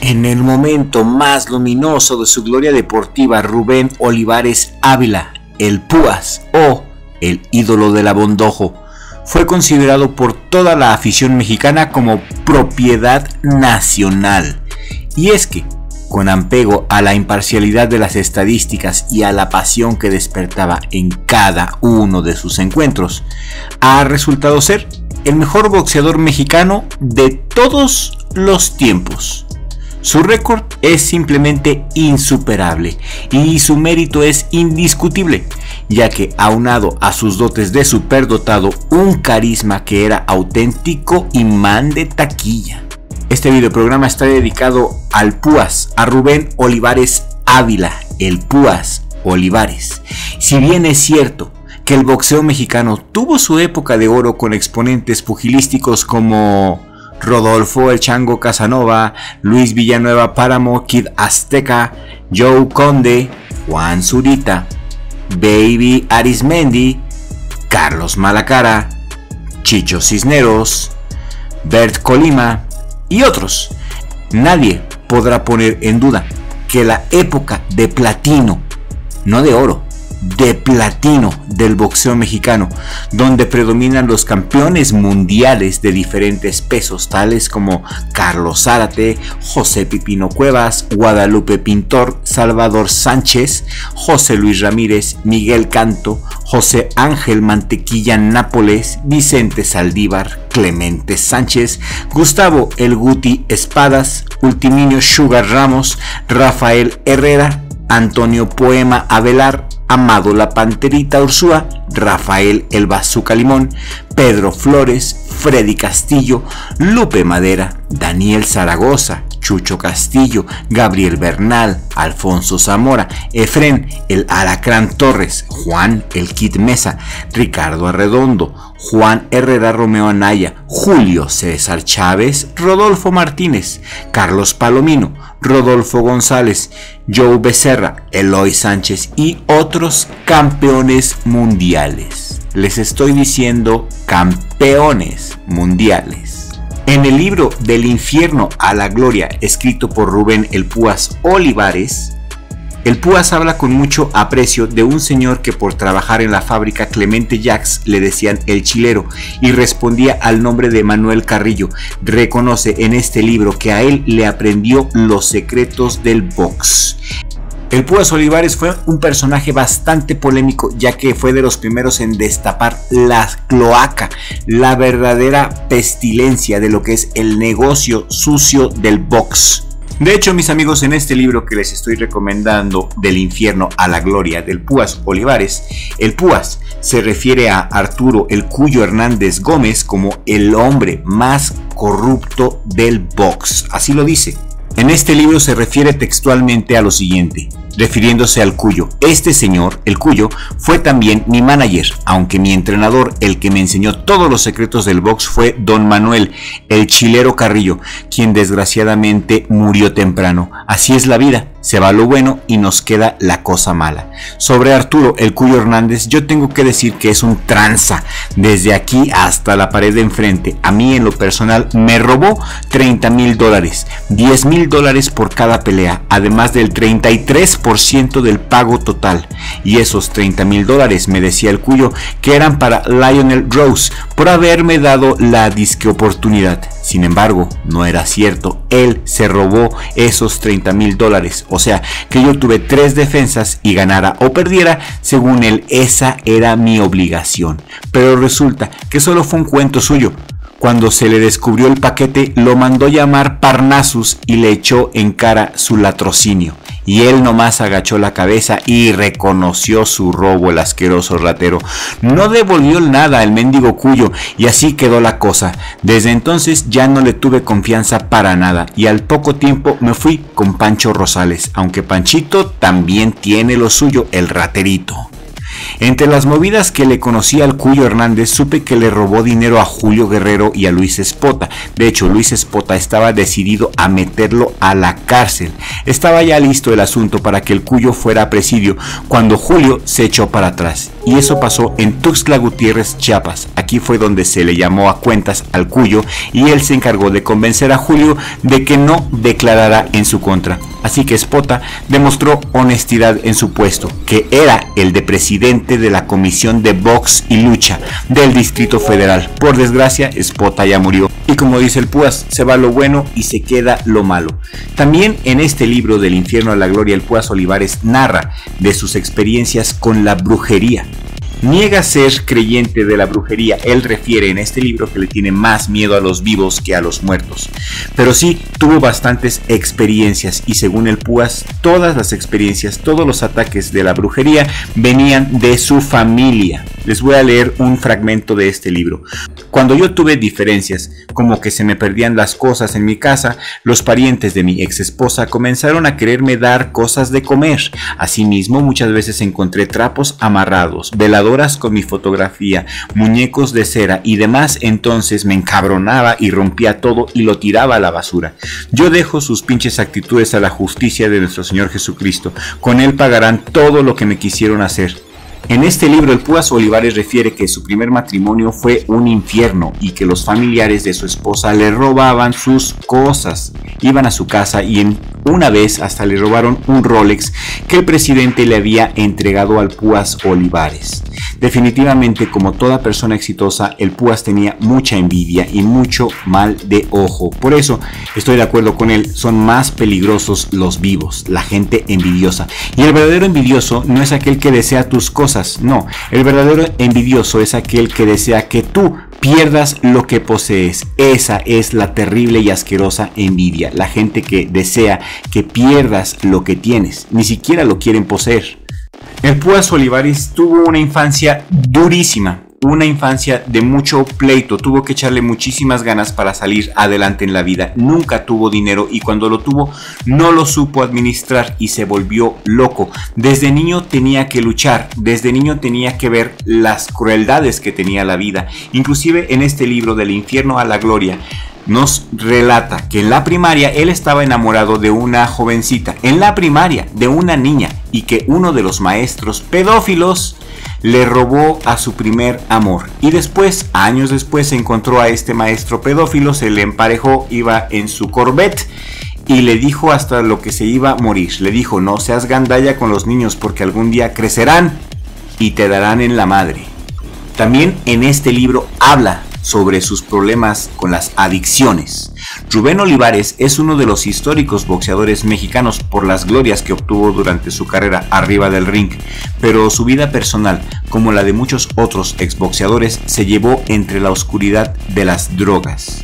En el momento más luminoso de su gloria deportiva, Rubén Olivares Ávila, el Púas o el ídolo del Abondojo, fue considerado por toda la afición mexicana como propiedad nacional. Y es que, con apego a la imparcialidad de las estadísticas y a la pasión que despertaba en cada uno de sus encuentros, ha resultado ser el mejor boxeador mexicano de todos los tiempos. Su récord es simplemente insuperable y su mérito es indiscutible, ya que aunado a sus dotes de superdotado, un carisma que era auténtico imán de taquilla. Este videoprograma está dedicado al Púas, a Rubén Olivares Ávila, el Púas Olivares. Si bien es cierto que el boxeo mexicano tuvo su época de oro con exponentes pugilísticos como Rodolfo el Chango Casanova, Luis Villanueva Páramo, Kid Azteca, Joe Conde, Juan Zurita, Baby Arismendi, Carlos Malacara, Chicho Cisneros, Bert Colima y otros, nadie podrá poner en duda que la época de platino, no de oro, de platino del boxeo mexicano, donde predominan los campeones mundiales de diferentes pesos, tales como Carlos Zárate, José Pipino Cuevas, Guadalupe Pintor, Salvador Sánchez, José Luis Ramírez, Miguel Canto, José Ángel Mantequilla Nápoles, Vicente Saldívar, Clemente Sánchez, Gustavo El Guti Espadas, Ultiminio Sugar Ramos, Rafael Herrera, Antonio Poema Avelar, Amado La Panterita Ursúa, Rafael El Bazooka Limón, Pedro Flores, Freddy Castillo, Lupe Madera, Daniel Zaragoza, Chucho Castillo, Gabriel Bernal, Alfonso Zamora, Efrén El Alacrán Torres, Juan El Kid Mesa, Ricardo Arredondo, Juan Herrera Romeo Anaya, Julio César Chávez, Rodolfo Martínez, Carlos Palomino, Rodolfo González, Joe Becerra, Eloy Sánchez y otros campeones mundiales. Les estoy diciendo campeones mundiales. En el libro Del Infierno a la Gloria, escrito por Rubén el Púas Olivares, el Púas habla con mucho aprecio de un señor que por trabajar en la fábrica Clemente Jacks le decían el chilero y respondía al nombre de Manuel Carrillo. Reconoce en este libro que a él le aprendió los secretos del box. El Púas Olivares fue un personaje bastante polémico, ya que fue de los primeros en destapar la cloaca, la verdadera pestilencia de lo que es el negocio sucio del box. De hecho, mis amigos, en este libro que les estoy recomendando, Del Infierno a la Gloria, del Púas Olivares, el Púas se refiere a Arturo el Cuyo Hernández Gómez como el hombre más corrupto del box. Así lo dice. En este libro se refiere textualmente a lo siguiente, refiriéndose al Cuyo. Este señor, el Cuyo, fue también mi manager, aunque mi entrenador, el que me enseñó todos los secretos del box, fue don Manuel, el chilero Carrillo, quien desgraciadamente murió temprano. Así es la vida, se va lo bueno y nos queda la cosa mala. Sobre Arturo el Cuyo Hernández, yo tengo que decir que es un tranza, desde aquí hasta la pared de enfrente. A mí en lo personal me robó $30,000, $10,000 por cada pelea, además del 33% del pago total. Y esos $30,000, me decía el Cuyo, que eran para Lionel Rose por haberme dado la disque oportunidad. Sin embargo, no era cierto, él se robó esos $30,000, o sea que yo tuve 3 defensas y ganara o perdiera, según él esa era mi obligación. Pero resulta que solo fue un cuento suyo. Cuando se le descubrió el paquete, lo mandó llamar Parnassus y le echó en cara su latrocinio. Y él nomás agachó la cabeza y reconoció su robo, el asqueroso ratero. No devolvió nada al mendigo Cuyo y así quedó la cosa. Desde entonces ya no le tuve confianza para nada y al poco tiempo me fui con Pancho Rosales, aunque Panchito también tiene lo suyo, el raterito. Entre las movidas que le conocí al Cuyo Hernández, supe que le robó dinero a Julio Guerrero y a Luis Espota. De hecho, Luis Espota estaba decidido a meterlo a la cárcel. Estaba ya listo el asunto para que el Cuyo fuera a presidio cuando Julio se echó para atrás. Y eso pasó en Tuxtla Gutiérrez, Chiapas. Aquí fue donde se le llamó a cuentas al Cuyo y él se encargó de convencer a Julio de que no declarara en su contra. Así que Espota demostró honestidad en su puesto, que era el de presidente de la Comisión de Box y Lucha del Distrito Federal. Por desgracia, Espota ya murió. Y como dice el Púas, se va lo bueno y se queda lo malo. También en este libro Del Infierno a la Gloria, el Púas Olivares narra de sus experiencias con la brujería. Niega ser creyente de la brujería. Él refiere en este libro que le tiene más miedo a los vivos que a los muertos. Pero sí, tuvo bastantes experiencias y según el Púas, todas las experiencias, todos los ataques de la brujería venían de su familia. Les voy a leer un fragmento de este libro. Cuando yo tuve diferencias, como que se me perdían las cosas en mi casa, los parientes de mi ex esposa comenzaron a quererme dar cosas de comer. Asimismo, muchas veces encontré trapos amarrados, veladoras con mi fotografía, muñecos de cera y demás. Entonces me encabronaba y rompía todo y lo tiraba a la basura. Yo dejo sus pinches actitudes a la justicia de nuestro Señor Jesucristo. Con Él pagarán todo lo que me quisieron hacer. En este libro el Púas Olivares refiere que su primer matrimonio fue un infierno y que los familiares de su esposa le robaban sus cosas. Iban a su casa y una vez hasta le robaron un Rolex que el presidente le había entregado al Púas Olivares. Definitivamente, como toda persona exitosa, el Púas tenía mucha envidia y mucho mal de ojo. Por eso estoy de acuerdo con él, son más peligrosos los vivos, la gente envidiosa. Y el verdadero envidioso no es aquel que desea tus cosas, no. El verdadero envidioso es aquel que desea que tú pierdas lo que posees. Esa es la terrible y asquerosa envidia. La gente que desea que pierdas lo que tienes, ni siquiera lo quieren poseer. El Púas Olivares tuvo una infancia durísima, una infancia de mucho pleito, tuvo que echarle muchísimas ganas para salir adelante en la vida. Nunca tuvo dinero y cuando lo tuvo no lo supo administrar y se volvió loco. Desde niño tenía que luchar, desde niño tenía que ver las crueldades que tenía la vida. Inclusive en este libro Del Infierno a la Gloria nos relata que en la primaria él estaba enamorado de una jovencita, en la primaria de una niña, y que uno de los maestros pedófilos le robó a su primer amor. Y después, años después, encontró a este maestro pedófilo, se le emparejó, iba en su Corvette y le dijo hasta lo que se iba a morir. Le dijo: no seas gandalla con los niños porque algún día crecerán y te darán en la madre. También en este libro habla sobre sus problemas con las adicciones. Rubén Olivares es uno de los históricos boxeadores mexicanos por las glorias que obtuvo durante su carrera arriba del ring, pero su vida personal, como la de muchos otros exboxeadores, se llevó entre la oscuridad de las drogas.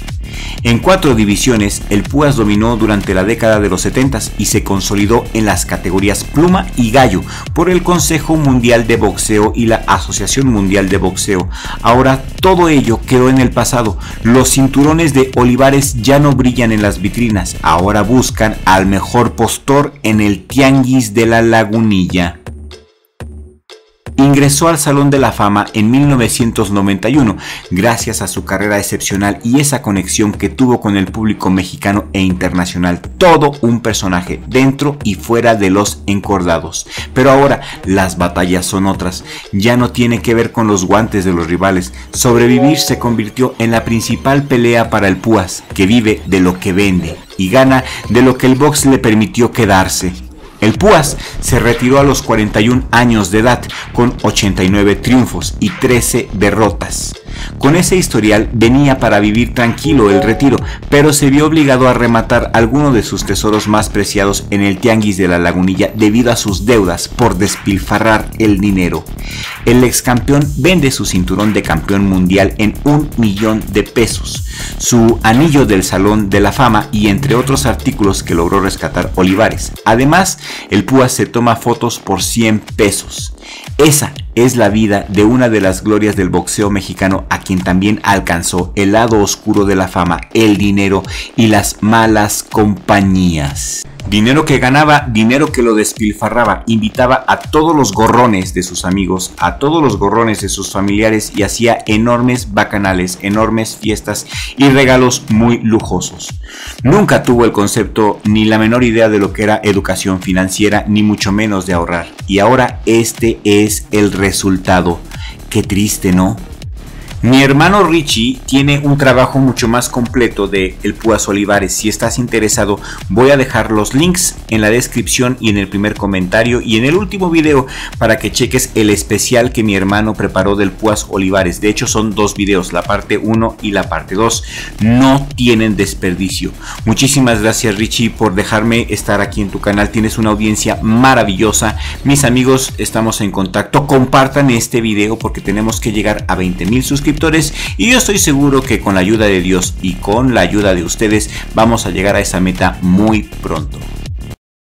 En 4 divisiones, el Púas dominó durante la década de los 70s y se consolidó en las categorías pluma y gallo por el Consejo Mundial de Boxeo y la Asociación Mundial de Boxeo. Ahora todo ello quedó en el pasado. Los cinturones de Olivares ya no brillan en las vitrinas, ahora buscan al mejor postor en el Tianguis de la Lagunilla. Ingresó al Salón de la Fama en 1991 gracias a su carrera excepcional y esa conexión que tuvo con el público mexicano e internacional. Todo un personaje dentro y fuera de los encordados. Pero ahora las batallas son otras. Ya no tiene que ver con los guantes de los rivales. Sobrevivir se convirtió en la principal pelea para el Púas, que vive de lo que vende y gana de lo que el box le permitió quedarse. El Púas se retiró a los 41 años de edad con 89 triunfos y 13 derrotas. Con ese historial venía para vivir tranquilo el retiro, pero se vio obligado a rematar alguno de sus tesoros más preciados en el Tianguis de la Lagunilla debido a sus deudas por despilfarrar el dinero. El ex campeón vende su cinturón de campeón mundial en $1,000,000, su anillo del Salón de la Fama y entre otros artículos que logró rescatar Olivares. Además, el Púas se toma fotos por $100. Esa es la vida de una de las glorias del boxeo mexicano, a quien también alcanzó el lado oscuro de la fama, el dinero y las malas compañías. Dinero que ganaba, dinero que lo despilfarraba, invitaba a todos los gorrones de sus amigos, a todos los gorrones de sus familiares y hacía enormes bacanales, enormes fiestas y regalos muy lujosos. Nunca tuvo el concepto ni la menor idea de lo que era educación financiera, ni mucho menos de ahorrar. Y ahora este es el resultado. Qué triste, ¿no? Mi hermano Richie tiene un trabajo mucho más completo de El Púas Olivares. Si estás interesado, voy a dejar los links en la descripción y en el primer comentario y en el último video para que cheques el especial que mi hermano preparó del Púas Olivares. De hecho, son 2 videos, la parte 1 y la parte 2. No tienen desperdicio. Muchísimas gracias, Richie, por dejarme estar aquí en tu canal. Tienes una audiencia maravillosa. Mis amigos, estamos en contacto. Compartan este video porque tenemos que llegar a 20,000 suscriptores. Y yo estoy seguro que con la ayuda de Dios y con la ayuda de ustedes vamos a llegar a esa meta muy pronto.